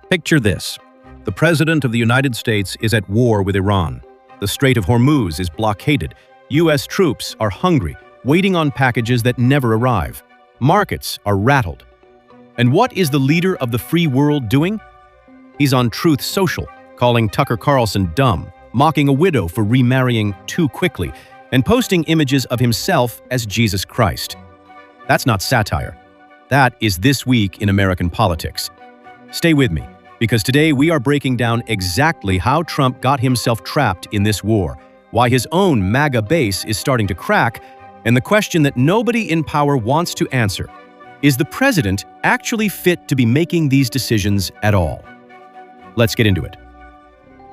Picture this. The President of the United States is at war with Iran. The Strait of Hormuz is blockaded. U.S. troops are hungry, waiting on packages that never arrive. Markets are rattled. And what is the leader of the free world doing? He's on Truth Social, calling Tucker Carlson dumb, mocking a widow for remarrying too quickly, and posting images of himself as Jesus Christ. That's not satire. That is This Week in American Politics. Stay with me, because today we are breaking down exactly how Trump got himself trapped in this war, why his own MAGA base is starting to crack, and the question that nobody in power wants to answer. Is the president actually fit to be making these decisions at all? Let's get into it.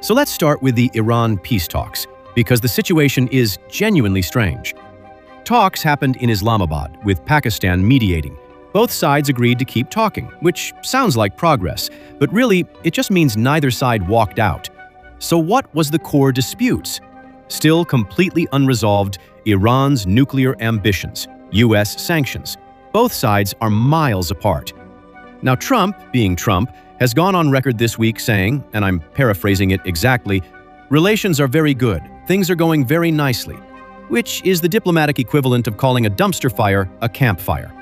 So let's start with the Iran peace talks, because the situation is genuinely strange. Talks happened in Islamabad, with Pakistan mediating. Both sides agreed to keep talking, which sounds like progress, but really, it just means neither side walked out. So what was the core disputes? Still completely unresolved, Iran's nuclear ambitions, U.S. sanctions. Both sides are miles apart. Now Trump, being Trump, has gone on record this week saying, and I'm paraphrasing it exactly, "Relations are very good, things are going very nicely," which is the diplomatic equivalent of calling a dumpster fire a campfire.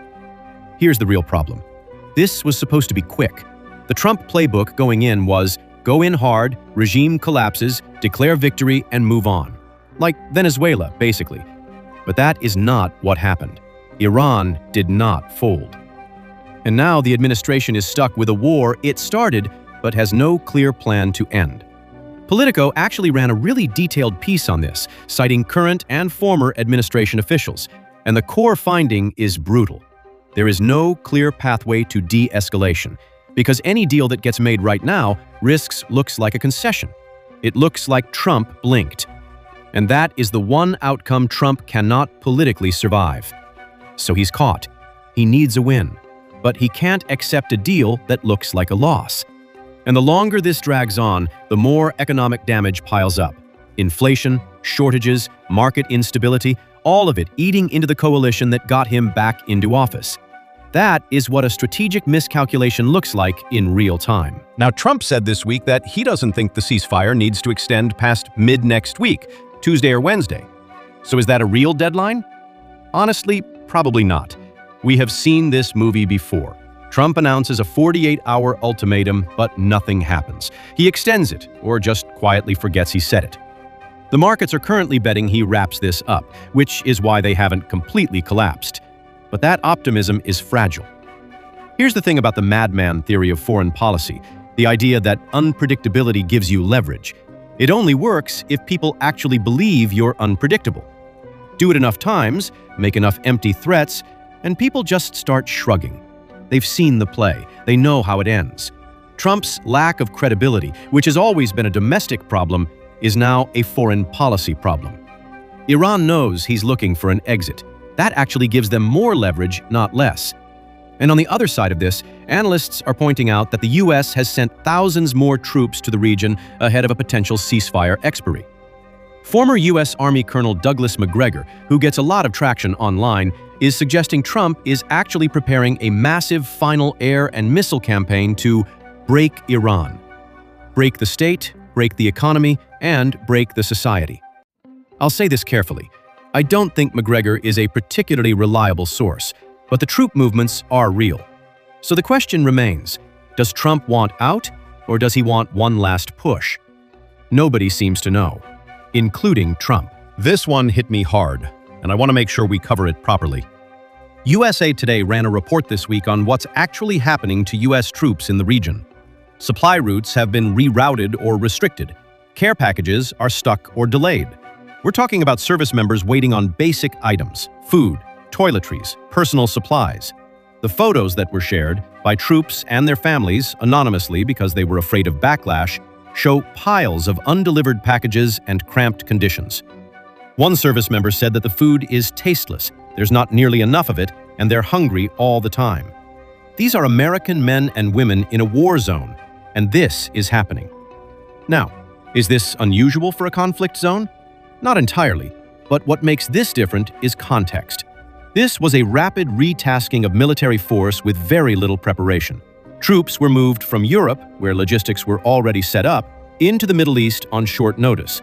Here's the real problem. This was supposed to be quick. The Trump playbook going in was go in hard, regime collapses, declare victory, and move on. Like Venezuela, basically. But that is not what happened. Iran did not fold. And now the administration is stuck with a war it started, but has no clear plan to end. Politico actually ran a really detailed piece on this, citing current and former administration officials, and the core finding is brutal. There is no clear pathway to de-escalation, because any deal that gets made right now looks like a concession. It looks like Trump blinked. And that is the one outcome Trump cannot politically survive. So he's caught. He needs a win. But he can't accept a deal that looks like a loss. And the longer this drags on, the more economic damage piles up. Inflation, shortages, market instability, all of it eating into the coalition that got him back into office. That is what a strategic miscalculation looks like in real time. Now, Trump said this week that he doesn't think the ceasefire needs to extend past mid-next week, Tuesday or Wednesday. So is that a real deadline? Honestly, probably not. We have seen this movie before. Trump announces a 48-hour ultimatum, but nothing happens. He extends it, or just quietly forgets he said it. The markets are currently betting he wraps this up, which is why they haven't completely collapsed. But that optimism is fragile. Here's the thing about the madman theory of foreign policy, the idea that unpredictability gives you leverage. It only works if people actually believe you're unpredictable. Do it enough times, make enough empty threats, and people just start shrugging. They've seen the play. They know how it ends. Trump's lack of credibility, which has always been a domestic problem, is now a foreign policy problem. Iran knows he's looking for an exit. That actually gives them more leverage, not less. And on the other side of this, analysts are pointing out that the U.S. has sent thousands more troops to the region ahead of a potential ceasefire expiry. Former U.S. Army Colonel Douglas Macgregor, who gets a lot of traction online, is suggesting Trump is actually preparing a massive final air and missile campaign to break Iran. Break the state, break the economy, and break the society. I'll say this carefully. I don't think Macgregor is a particularly reliable source, but the troop movements are real. So the question remains, does Trump want out, or does he want one last push? Nobody seems to know, including Trump. This one hit me hard, and I want to make sure we cover it properly. USA Today ran a report this week on what's actually happening to U.S. troops in the region. Supply routes have been rerouted or restricted. Care packages are stuck or delayed. We're talking about service members waiting on basic items, food, toiletries, personal supplies. The photos that were shared by troops and their families anonymously because they were afraid of backlash show piles of undelivered packages and cramped conditions. One service member said that the food is tasteless, there's not nearly enough of it, and they're hungry all the time. These are American men and women in a war zone, and this is happening. Now, is this unusual for a conflict zone? Not entirely, but what makes this different is context. This was a rapid retasking of military force with very little preparation. Troops were moved from Europe, where logistics were already set up, into the Middle East on short notice.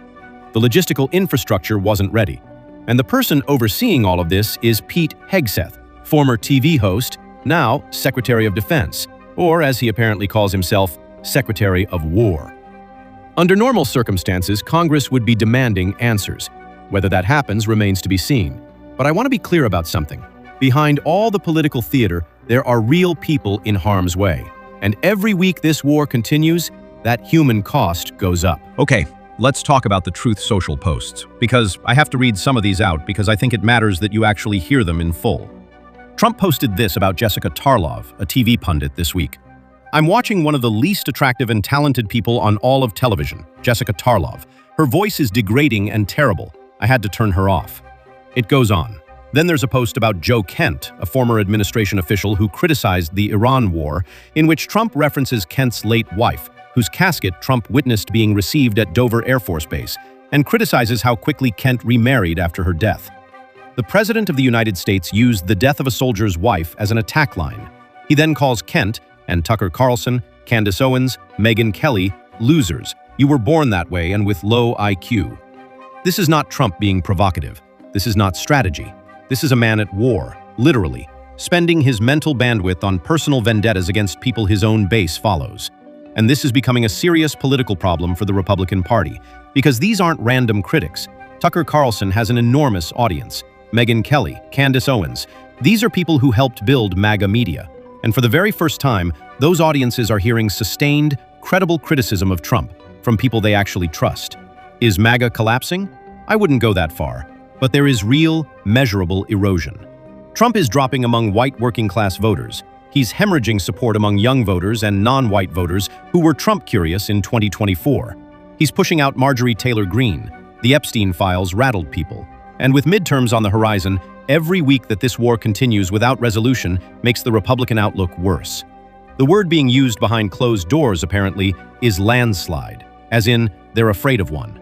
The logistical infrastructure wasn't ready. And the person overseeing all of this is Pete Hegseth, former TV host, now Secretary of Defense, or as he apparently calls himself, Secretary of War. Under normal circumstances, Congress would be demanding answers. Whether that happens remains to be seen. But I want to be clear about something. Behind all the political theater, there are real people in harm's way. And every week this war continues, that human cost goes up. Okay, let's talk about the Truth Social posts, because I have to read some of these out because I think it matters that you actually hear them in full. Trump posted this about Jessica Tarlov, a TV pundit, this week. I'm watching one of the least attractive and talented people on all of television, Jessica Tarlov. Her voice is degrading and terrible. I had to turn her off. It goes on. Then there's a post about Joe Kent, a former administration official who criticized the Iran war, in which Trump references Kent's late wife, whose casket Trump witnessed being received at Dover Air Force Base, and criticizes how quickly Kent remarried after her death. The President of the United States used the death of a soldier's wife as an attack line. He then calls Kent and Tucker Carlson, Candace Owens, Megyn Kelly, losers. You were born that way and with low IQ. This is not Trump being provocative. This is not strategy. This is a man at war, literally, spending his mental bandwidth on personal vendettas against people his own base follows. And this is becoming a serious political problem for the Republican Party, because these aren't random critics. Tucker Carlson has an enormous audience. Megyn Kelly, Candace Owens, these are people who helped build MAGA media. And for the very first time, those audiences are hearing sustained, credible criticism of Trump from people they actually trust. Is MAGA collapsing? I wouldn't go that far. But there is real, measurable erosion. Trump is dropping among white working-class voters. He's hemorrhaging support among young voters and non-white voters who were Trump-curious in 2024. He's pushing out Marjorie Taylor Greene. The Epstein files rattled people. And with midterms on the horizon, every week that this war continues without resolution makes the Republican outlook worse. The word being used behind closed doors, apparently, is landslide, as in, they're afraid of one.